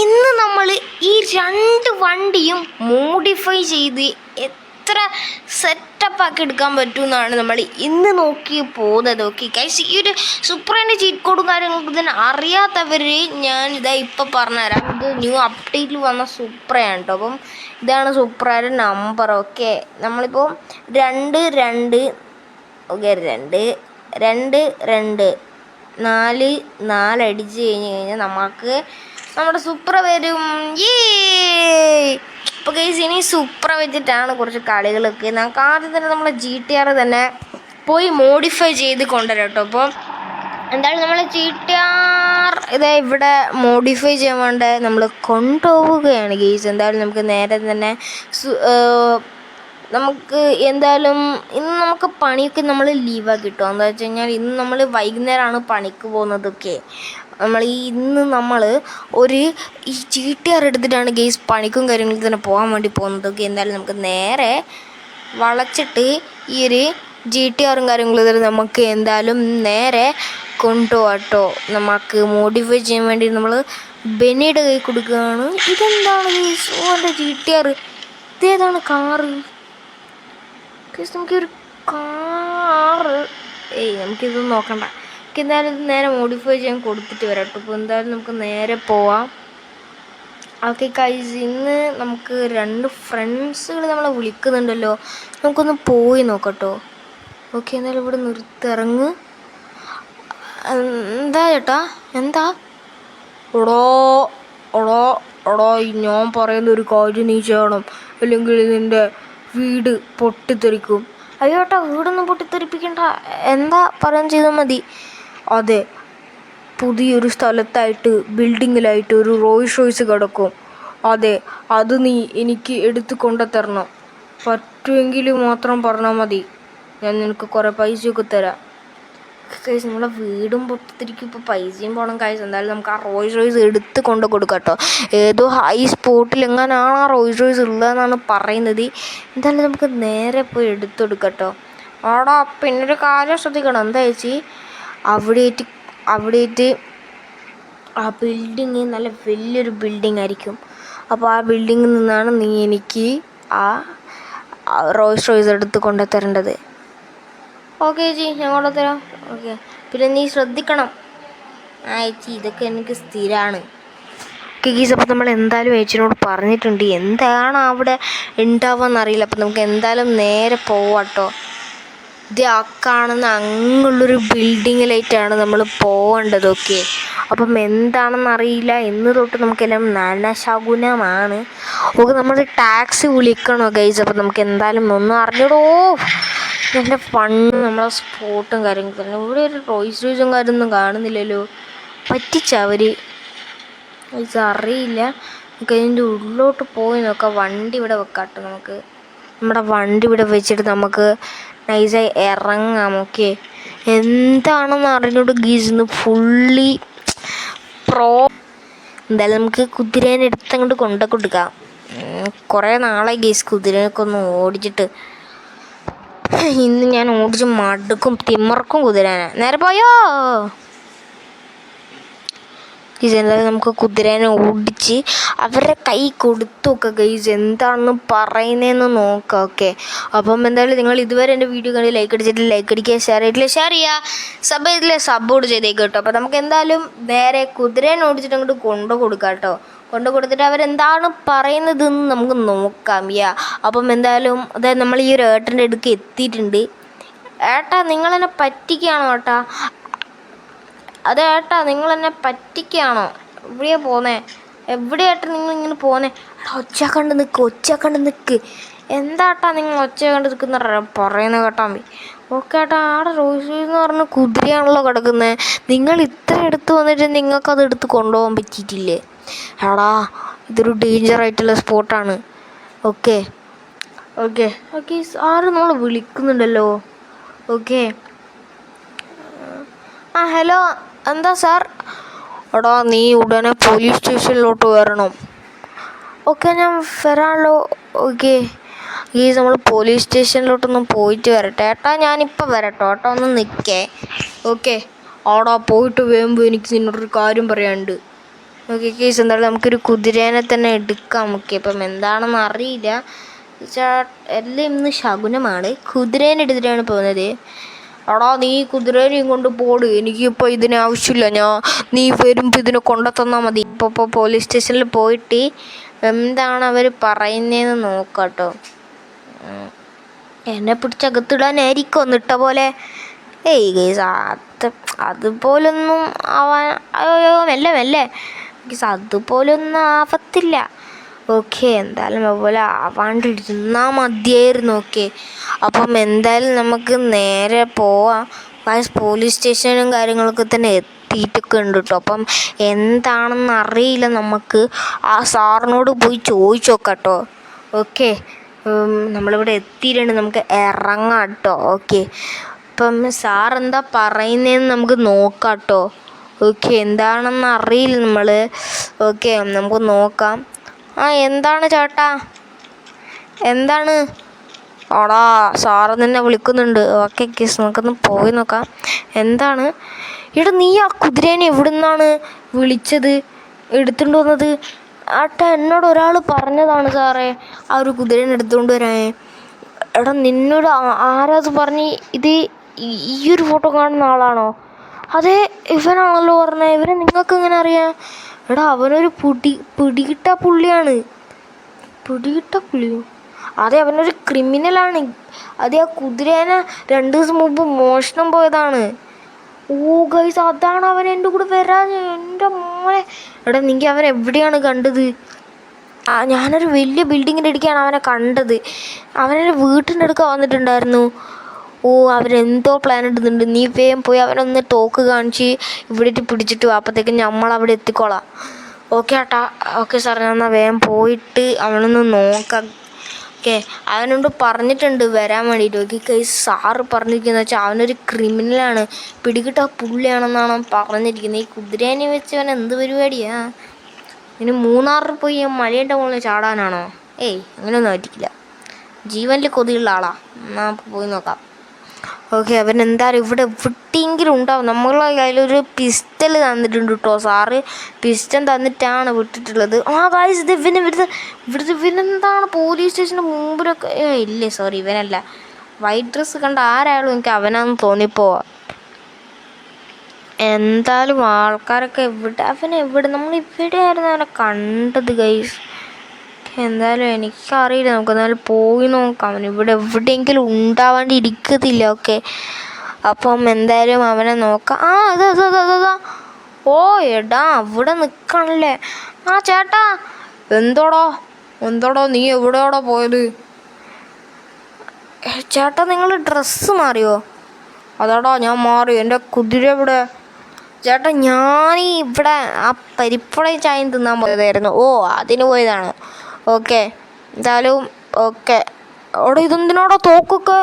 ഇന്ന് നമ്മൾ ഈ രണ്ട് വണ്ടിയും മോഡിഫൈ ചെയ്ത് എത്ര സെറ്റപ്പാക്കി എടുക്കാൻ പറ്റുമെന്നാണ് നമ്മൾ ഇന്ന് നോക്കി പോകുന്നത്. ഓക്കെ ഗൈസ്, ഈ ഒരു സൂപ്പറിൻ്റെ ചീറ്റ് കോഡും കാര്യങ്ങളൊക്കെ തന്നെ അറിയാത്തവർ ഞാനിതാ ഇപ്പം പറഞ്ഞുതരാം. ഇത് ന്യൂ അപ്ഡേറ്റിൽ വന്ന സൂപ്പറാണ് കേട്ടോ. അപ്പം ഇതാണ് സൂപ്പറായുടെ നമ്പർ. ഓക്കെ, നമ്മളിപ്പോൾ 2 ഓക്കെ 2 4 അടിച്ച് കഴിഞ്ഞാൽ നമുക്ക് നമ്മുടെ സൂപ്പർ വരും. അപ്പോൾ ഗൈസ്, ഇനി സൂപ്പർ വെച്ചിട്ടാണ് കുറച്ച് കളികളൊക്കെ. നമുക്ക് ആദ്യം തന്നെ നമ്മളെ GTR തന്നെ പോയി മോഡിഫൈ ചെയ്ത് കൊണ്ടുവരാം കേട്ടോ. അപ്പോൾ എന്തായാലും നമ്മൾ GTR ഇതാ ഇവിടെ മോഡിഫൈ ചെയ്യാൻ വേണ്ട നമ്മൾ കൊണ്ടുപോവുകയാണ് ഗൈസ്. എന്തായാലും നമുക്ക് നേരെ തന്നെ നമുക്ക് എന്തായാലും ഇന്ന് നമുക്ക് പണിയൊക്കെ നമ്മൾ ലീവാക്കി കിട്ടും. എന്താ വെച്ച് കഴിഞ്ഞാൽ ഇന്ന് നമ്മൾ വൈകുന്നേരമാണ് പണിക്ക് പോകുന്നതൊക്കെ. ഇന്ന് നമ്മൾ ഈ GTR എടുത്തിട്ടാണ് ഗെയ്സ് പണിക്കും കാര്യങ്ങൾക്ക് തന്നെ പോകാൻ വേണ്ടി പോകുന്നതൊക്കെ. എന്തായാലും നമുക്ക് നേരെ വളച്ചിട്ട് ഈ ഒരു GTRും കാര്യങ്ങളും തന്നെ നമുക്ക് എന്തായാലും നേരെ കൊണ്ടുപോകാട്ടോ. നമുക്ക് മോഡിഫൈ ചെയ്യാൻ വേണ്ടി നമ്മൾ ബെന്നിയുടെ കൈ കൊടുക്കുകയാണ്. ഇതെന്താണ് ഗെയ്സ്? എൻ്റെ GTR ഇതേതാണ് കാറ്? നമുക്കൊരു കാറ് നമുക്കിതൊന്നും നോക്കണ്ട. എന്തായാലും ഇത് നേരെ മോഡിഫൈ ചെയ്യാൻ കൊടുത്തിട്ട് വരാം കേട്ടോ. ഇപ്പോൾ എന്തായാലും നമുക്ക് നേരെ പോവാം. ഓക്കെ ഗൈസ്, ഇന്ന് നമുക്ക് 2 ഫ്രണ്ട്സുകൾ നമ്മളെ വിളിക്കുന്നുണ്ടല്ലോ. നമുക്കൊന്ന് പോയി നോക്കട്ടോ. ഓക്കെ, എന്തായാലും ഇവിടെ നിർത്തിറങ്ങ്. എന്താ ചേട്ടാ? എന്താ എടോ ഞാൻ പറയുന്ന ഒരു കാര്യം നീ ചെയ്യണം, അല്ലെങ്കിൽ ഇതിൻ്റെ വീട് പൊട്ടിത്തെറിക്കും. അയ്യോ ഏട്ടാ, വീടൊന്നും പൊട്ടിത്തെറിപ്പിക്കണ്ട, എന്താ പറയാൻ ചെയ്താൽ മതി. അതെ, പുതിയൊരു സ്ഥലത്തായിട്ട് ബിൽഡിങ്ങിലായിട്ട് ഒരു റോയ്സ് റോയ്സ് കിടക്കും. അതെ, അത് നീ എനിക്ക് എടുത്ത് കൊണ്ടുതരണം. പറ്റുമെങ്കിൽ മാത്രം പറഞ്ഞാൽ മതി, ഞാൻ നിനക്ക് കുറേ പൈസയൊക്കെ തരാം. കൈസ്, നമ്മളെ വീടും പൊട്ടിത്തിരിക്കും, ഇപ്പോൾ പൈസയും പോകണം കൈസ്. എന്തായാലും നമുക്ക് ആ റോയ്സ് റോയ്സ് എടുത്ത് കൊണ്ട് കൊടുക്കാം കേട്ടോ. ഏതോ ഹൈ സ്പോട്ടിൽ എങ്ങനെയാണ് ആ റോയ്സ് റോയ്സ് ഉള്ളതെന്നാണ് പറയുന്നത്. എന്തായാലും നമുക്ക് നേരെ പോയി എടുത്തു കൊടുക്കാം കേട്ടോ. ആടാ, പിന്നൊരു കാര്യം ശ്രദ്ധിക്കണം. എന്താ ചേച്ചി, അവിടേറ്റ് ആ ബിൽഡിങ് നല്ല വലിയൊരു ബിൽഡിംഗ് ആയിരിക്കും. അപ്പോൾ ആ ബിൽഡിങ്ങിൽ നിന്നാണ് നീ എനിക്ക് ആ റോയ്സ് റോയ്സ് എടുത്ത് കൊണ്ടു തരേണ്ടത്. ഓക്കെ ചേച്ചി, ഞാൻ കൊണ്ടുതരാം. ഓക്കെ, പിന്നെ നീ ശ്രദ്ധിക്കണം. ആ ചേച്ചി, ഇതൊക്കെ എനിക്ക് സ്ഥിരമാണ്. ഓക്കെ ഗീസ്, അപ്പോൾ നമ്മൾ എന്തായാലും ചേച്ചിനോട് പറഞ്ഞിട്ടുണ്ട്. എന്താണ് അവിടെ ഉണ്ടാവുകയെന്നറിയില്ല. അപ്പോൾ നമുക്ക് എന്തായാലും നേരെ പോവാട്ടോ. ഇത് ആ കാണുന്ന അങ്ങുള്ളൊരു ബിൽഡിങ്ങിലായിട്ടാണ് നമ്മൾ പോകേണ്ടത്. ഓക്കെ, അപ്പം എന്താണെന്നറിയില്ല. എന്ന് തൊട്ട് നമുക്കെല്ലാം നനശകുനമാണ്. ഓക്കെ, നമ്മൾ ടാക്സി വിളിക്കണോ ഗൈസ്? അപ്പം നമുക്ക് എന്തായാലും ഒന്നും അറിഞ്ഞിടോ. എൻ്റെ ഫണ്ട് നമ്മളെ സ്പോട്ടും കാര്യങ്ങളും ഇവിടെ ഒരു റോയ്സ് റോയ്സും കാര്യമൊന്നും കാണുന്നില്ലല്ലോ. പറ്റിച്ചവർ ഇത് അറിയില്ല. നമുക്ക് അതിൻ്റെ ഉള്ളിലോട്ട് പോയി നോക്കാം. വണ്ടി ഇവിടെ വെക്കാട്ടോ. നമുക്ക് നമ്മുടെ വണ്ടി ഇവിടെ വെച്ചിട്ട് നമുക്ക് നൈസായി ഇറങ്ങാം. ഓക്കെ, എന്താണെന്ന് അറിഞ്ഞോട്ട് ഗീസിന്ന് ഫുള്ളി പ്രോ. എന്തായാലും നമുക്ക് കുതിരേനെ എടുത്തങ്ങോട്ട് കൊണ്ടു കൊടുക്കാം. കുറേ നാളായി ഗീസ് കുതിരനൊക്കെ ഒന്ന് ഓടിച്ചിട്ട്. ഇന്ന് ഞാൻ ഓടിച്ച് മടുക്കും, തിമർക്കും കുതിരേനെ. നേരെ പോയോ ഗൈസ്? എന്തായാലും നമുക്ക് കുതിരേനെ ഓടിച്ച് അവരുടെ കൈ കൊടുത്തു നോക്കാം ഗൈസ്, എന്താണെന്ന് പറയുന്നതെന്ന് നോക്കാം. ഓക്കെ, അപ്പം എന്തായാലും നിങ്ങൾ ഇതുവരെ എൻ്റെ വീഡിയോ കണ്ട് ലൈക്ക് അടിച്ചിട്ട് ലൈക്ക് അടിക്കുക, ഷെയർ ചെയ്തിട്ടില്ല ഷെയർ ചെയ്യുക, സബ് ചെയ്തില്ലേ സബ് കൂടെ ചെയ്തേക്ക് കേട്ടോ. അപ്പോൾ നമുക്ക് എന്തായാലും നേരെ കുതിരേനെ ഓടിച്ചിട്ട് അങ്ങോട്ട് കൊണ്ടു കൊടുക്കാം കേട്ടോ. കൊണ്ടു കൊടുത്തിട്ട് അവരെന്താണ് പറയുന്നതെന്ന് നമുക്ക് നോക്കാം. അപ്പം എന്തായാലും അതായത് നമ്മൾ ഈ ഒരു ഏട്ടൻ്റെ അടുക്ക് എത്തിയിട്ടുണ്ട്. ഏട്ടാ, നിങ്ങളെന്നെ പറ്റിക്കുകയാണോ ഏട്ടാ? അതെ ഏട്ടാ, നിങ്ങളെന്നെ പറ്റിക്കുകയാണോ? എവിടെയാണ് പോന്നേ? എവിടെയാട്ടാ നിങ്ങളിങ്ങനെ പോന്നേ? ഒച്ച കണ്ട് നിൽക്ക്. എന്താട്ടാ നിങ്ങൾ ഒച്ച കണ്ട് നിൽക്കുന്ന പറയുന്നത് കേട്ടാ മതി. ഓക്കെ ഏട്ടാ, ആടെ റോയ്സ് എന്ന് പറഞ്ഞ കുതിരയാണല്ലോ കിടക്കുന്നത്. നിങ്ങൾ ഇത്ര എടുത്ത് വന്നിട്ട് നിങ്ങൾക്കത് എടുത്ത് കൊണ്ടുപോകാൻ പറ്റിയിട്ടില്ലേ? എടാ, ഇതൊരു ഡേഞ്ചറായിട്ടുള്ള സ്പോട്ടാണ്. ഓക്കെ ഓക്കെ ഓക്കെ ആരും നമ്മൾ വിളിക്കുന്നുണ്ടല്ലോ. ഓക്കെ, ആ ഹലോ, എന്താ സാർ? എടാ, നീ ഉടനെ പോലീസ് സ്റ്റേഷനിലോട്ട് വരണം. ഓക്കെ, ഞാൻ വരാമല്ലോ. ഓക്കെ ഗീസ്, നമ്മൾ പോലീസ് സ്റ്റേഷനിലോട്ടൊന്ന് പോയിട്ട് വരട്ടെ. ഏട്ടാ, ഞാനിപ്പോൾ വരട്ടോ. ഏട്ടാ, ഒന്ന് നിൽക്കേ. ഓക്കെ, ആടാ പോയിട്ട് വരുമ്പോൾ എനിക്ക് നിന്നോടൊരു കാര്യം പറയാനുണ്ട്. ഓക്കെ കേസ്, എന്തായാലും നമുക്കൊരു കുതിരേനെ തന്നെ എടുക്കാം. ഓക്കെ, ഇപ്പം എന്താണെന്ന് അറിയില്ല. എല്ലാം ഇന്ന് ശകുനമാണ്. കുതിരേനെ എടുത്തിട്ടാണ് പോകുന്നത്. എടാ, നീ കുതിരേനെയും കൊണ്ട് പോട്, എനിക്കിപ്പോൾ ഇതിന് ആവശ്യമില്ല. നീ വരുമ്പോൾ ഇതിനെ കൊണ്ടുത്തന്നാൽ മതി. ഇപ്പോൾ പോലീസ് സ്റ്റേഷനിൽ പോയിട്ട് എന്താണ് അവർ പറയുന്നതെന്ന് നോക്കാം കേട്ടോ. എന്നെ പിടിച്ചകത്തിടാനായിരിക്കും ഒന്നിട്ട പോലെ. ഏയ് ഗൈസ്, അതുപോലൊന്നും ആവാൻ, അയ്യോ മെല്ലെ ഗൈസ്, അതുപോലൊന്നും ആവത്തില്ല. ഓക്കെ, എന്തായാലും അതുപോലെ ആവാണ്ടിരുന്നാൽ മതിയായിരുന്നു. ഓക്കെ, അപ്പം എന്തായാലും നമുക്ക് നേരെ പോവാം. പോലീസ് സ്റ്റേഷനും കാര്യങ്ങളൊക്കെ തന്നെ എത്തിയിട്ടൊക്കെ ഉണ്ട് കേട്ടോ. അപ്പം എന്താണെന്ന് അറിയില്ല, നമുക്ക് ആ സാറിനോട് പോയി ചോദിച്ചു നോക്കാം കേട്ടോ. ഓക്കെ, നമ്മളിവിടെ എത്തിയിട്ടുണ്ട്, നമുക്ക് ഇറങ്ങാം കേട്ടോ. ഓക്കെ, അപ്പം സാർ എന്താ പറയുന്നതെന്ന് നമുക്ക് നോക്കാം കേട്ടോ. ഓക്കെ, എന്താണെന്ന് അറിയില്ല നമ്മൾ. ഓക്കെ, നമുക്ക് നോക്കാം. എന്താണ് ചേട്ടാ, എന്താണ്? ഓടാ, സാറ് നിന്നെ വിളിക്കുന്നുണ്ട്. ഓക്കെ കേസ്, നമുക്കൊന്ന് പോയി നോക്കാം. എന്താണ്? എടാ, നീ ആ കുതിരേനെ എവിടെ നിന്നാണ് വിളിച്ചത്, എടുത്തുകൊണ്ട് വന്നത്? ആട്ടാ, എന്നോട് ഒരാൾ പറഞ്ഞതാണ് സാറേ ആ ഒരു കുതിരേനെ എടുത്തുകൊണ്ട് വരാൻ. എടാ, നിന്നോട് ആരാത് പറഞ്ഞ്? ഇത് ഈ ഒരു ഫോട്ടോ കാണുന്ന ആളാണോ? അതെ, ഇവനാണല്ലോ പറഞ്ഞത്. ഇവനെ നിങ്ങൾക്ക് എങ്ങനെ അറിയാം? എടാ, അവനൊരു പിടികിട്ട പുള്ളിയാണ്. പിടികിട്ട പുള്ളിയോ? അതെ, അവനൊരു ക്രിമിനലാണ്. അതെ, ആ കുതിരേനെ 2 ദിവസം മുമ്പ് മോഷണം പോയതാണ്. ഓ ഗൈസ്, അതാണ് അവൻ എൻ്റെ കൂടെ വരാൻ. എൻ്റെ മോനെ, എടാ നിങ്ങൾക്ക് അവൻ എവിടെയാണ് കണ്ടത്? ഞാനൊരു വലിയ ബിൽഡിങ്ങിൻ്റെ അടുക്കാണ് അവനെ കണ്ടത്. അവനെൻ്റെ വീട്ടിൻ്റെ അടുക്ക വന്നിട്ടുണ്ടായിരുന്നു. ഓ, അവരെന്തോ പ്ലാൻ ഇടുന്നുണ്ട്. നീ വേഗം പോയി അവനൊന്ന് തോക്ക് കാണിച്ച് ഇവിടെ പിടിച്ചിട്ട് വാ, അപ്പോഴത്തേക്കും നമ്മളവിടെ എത്തിക്കോളാം. ഓക്കെ ഏട്ടാ. ഓക്കെ സാർ, ഞാൻ എന്നാൽ വേഗം പോയിട്ട് അവനൊന്ന് നോക്കാം. ഓക്കെ, അവനോട് പറഞ്ഞിട്ടുണ്ട് വരാൻ വേണ്ടിയിട്ട്. ഓക്കെ കൈസ്, സാറ് പറഞ്ഞിരിക്കുന്നത് വെച്ചാൽ അവനൊരു ക്രിമിനലാണ്, പിടികിട്ട പുള്ളിയാണെന്നാണ് പറഞ്ഞിരിക്കുന്നത്. ഈ കുതിരേനെ വെച്ച് അവൻ എന്ത് പരിപാടിയാ? ഇനി മൂന്നാറിൽ പോയി മലയുടെ മുകളിൽ ചാടാനാണോ? ഏയ്, അങ്ങനെയൊന്നും ആയിരിക്കില്ല. ജീവനിൽ കൊതിയുള്ള ആളാ. എന്നാൽ പോയി നോക്കാം. ഓക്കെ, അവൻ എന്തായാലും ഇവിടെ എവിടെയെങ്കിലും ഉണ്ടാവും. നമ്മളെ കയ്യിലൊരു പിസ്റ്റൽ തന്നിട്ടുണ്ട് കേട്ടോ. സാറ് പിസ്റ്റൽ തന്നിട്ടാണ് വിട്ടിട്ടുള്ളത്. ഗായ്സ്, ഇത് ഇവനെന്താണ് പോലീസ് സ്റ്റേഷൻ്റെ മുമ്പിലൊക്കെ? ഇല്ലേ, സോറി, ഇവനല്ല. വൈറ്റ് ഡ്രസ്സ് കണ്ട ആരായാലും എനിക്ക് അവനാന്ന് തോന്നിപ്പോവാ. എന്തായാലും ആൾക്കാരൊക്കെ അവനെവിടെ നമ്മളിവിടെയായിരുന്നു അവനെ കണ്ടത് ഗൈസ്. എന്തായാലും എനിക്കറിയില്ല, നമുക്ക് എന്തായാലും പോയി നോക്കാം. അവൻ ഇവിടെ എവിടെയെങ്കിലും ഉണ്ടാവാണ്ട് ഇരിക്കത്തില്ല. ഓക്കെ, അപ്പം എന്തായാലും അവനെ നോക്കാം. അതാ. ഓ എടാ, അവിടെ നിൽക്കണല്ലേ. ചേട്ടാ, എന്തോടോ നീ എവിടെയോടോ പോയത്? ചേട്ടാ, നിങ്ങൾ ഡ്രസ്സ് മാറിയോ? അതാടാ, ഞാൻ മാറി. എൻ്റെ കുതിര ഇവിടെ. ചേട്ടാ, ഞാൻ ഇവിടെ ആ പരിപ്പുളയും ചായയും തിന്നാൻ പോയതായിരുന്നു. ഓ, അതിന് പോയതാണ്. ഓക്കെ, എന്തായാലും ഓക്കെ. അവിടെ ഇതെന്തിനോടോ തോക്കൊക്കെ?